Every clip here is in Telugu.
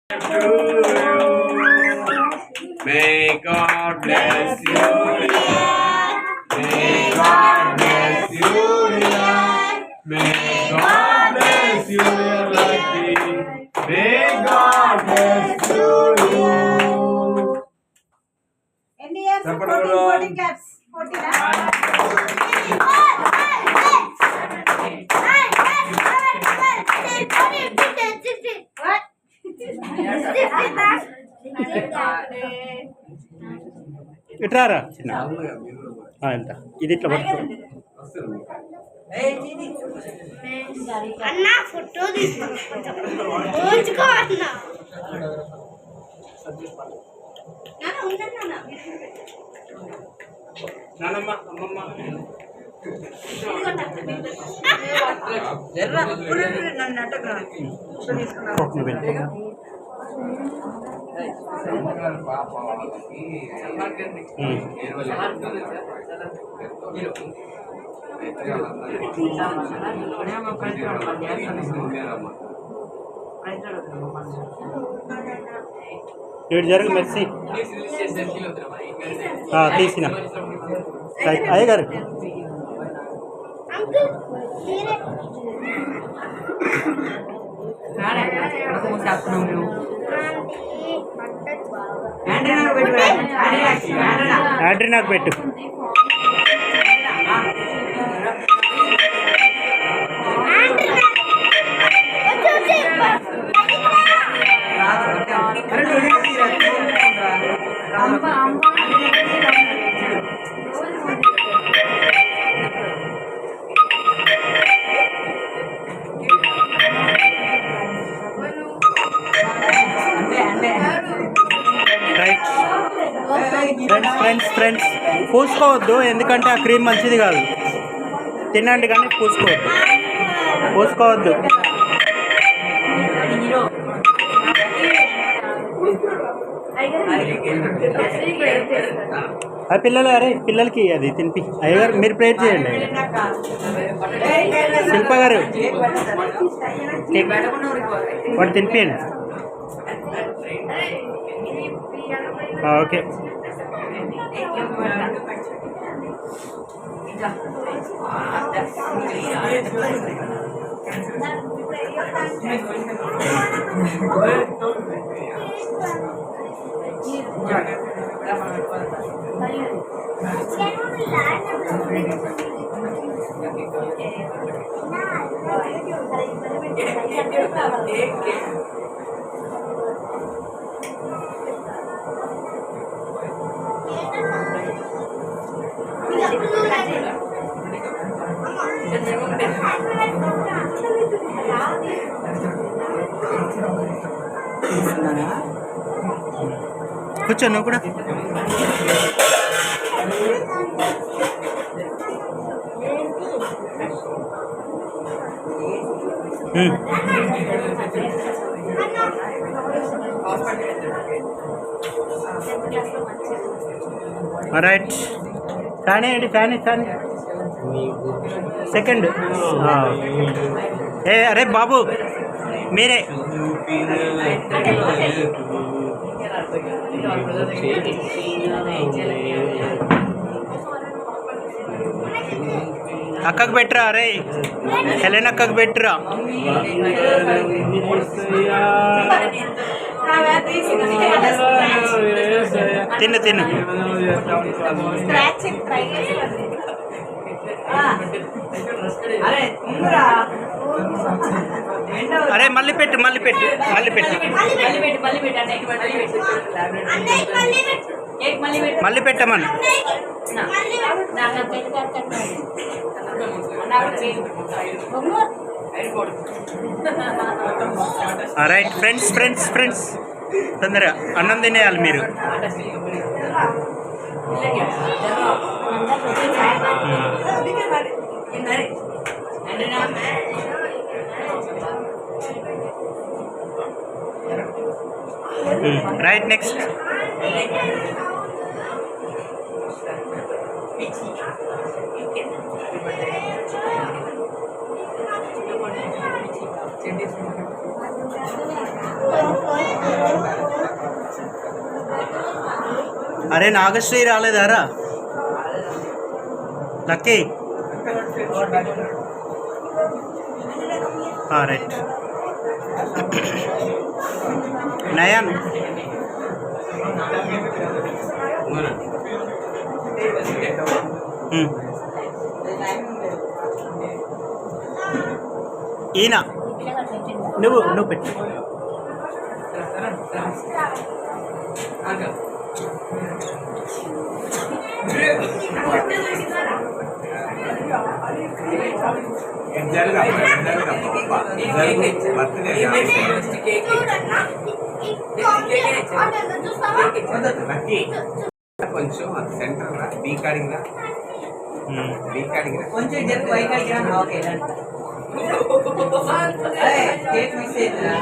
to you. May God bless you, dear. May God bless you, dear. May God bless you, dear Lucky. May God bless you, dear. Any years? 14 caps. 14. ఇట్రారా చిన్న ఎంత ఇది ఇట్లా పట్టుకో అన్న ఫోటో తీసుకో అన్న నానమ్మ అమ్మమ్మ ఇటు జరుగు మెర్సీ తీసిన అయ్య గారు యాండ్రీ నాకు పెట్టు ఫ్రెండ్స్ పూసుకోవద్దు, ఎందుకంటే ఆ క్రీమ్ మంచిది కాదు. తినండి కానీ పూసుకోవద్దు. ఆ పిల్లలు అరే పిల్లలకి అది తినిపి. అయ్యగారు మీరు ప్రేర్ చేయండి. శిల్ప గారు వాడు తినిపియండి. ఓకే కూర్చో నువ్వు కూడా. రైట్ ఫ్యాన్ వేయండి. Fan second. అరే బాబు మీరే. అక్కకు పెట్టరా. అరే హెలెన్ అక్కకు పెట్టరా. తిను అరే మళ్ళీ పెట్టు. మళ్ళీ పెట్టమని. రైట్ ఫ్రెండ్స్ తొందరగా అన్నం తినేయాలి మీరు. Right next. Thank you. అరే నాగశ్రీ రాలేదారా లక్కీ రైట్ నయన్ ఈయన నువ్వు పెట్టు కొంచెం సెంటర్ బీ కాడిగిరా బీ కాడిగిరా కొంచెం చెప్పు వైకల్గా ఓకే కేక్ మిస్ అయిందా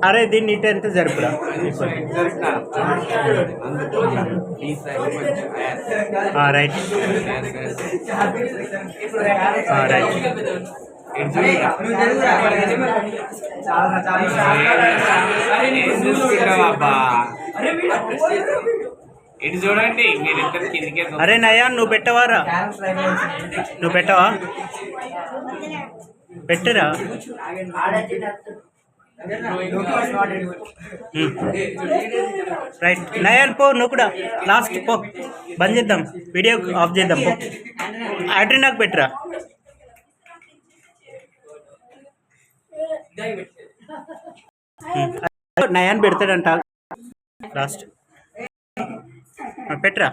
అరే దీన్ని ఇటు ఎంత జరుపురా రైట్ రైట్ ఇటు చూడండి మీరిద్దరు కిందికే అరే నయాన్ నువ్వు పెట్టవారా నువ్వు పెట్టవా పెట్టరా రైట్ నయాన్ పో నువ్వు కూడా లాస్ట్ పో బంద్ చేద్దాం వీడియో ఆఫ్ చేద్దాం పో నాకు పెట్టరా నయాన్ పెడతాడంట లాస్ట్ పెట్టరా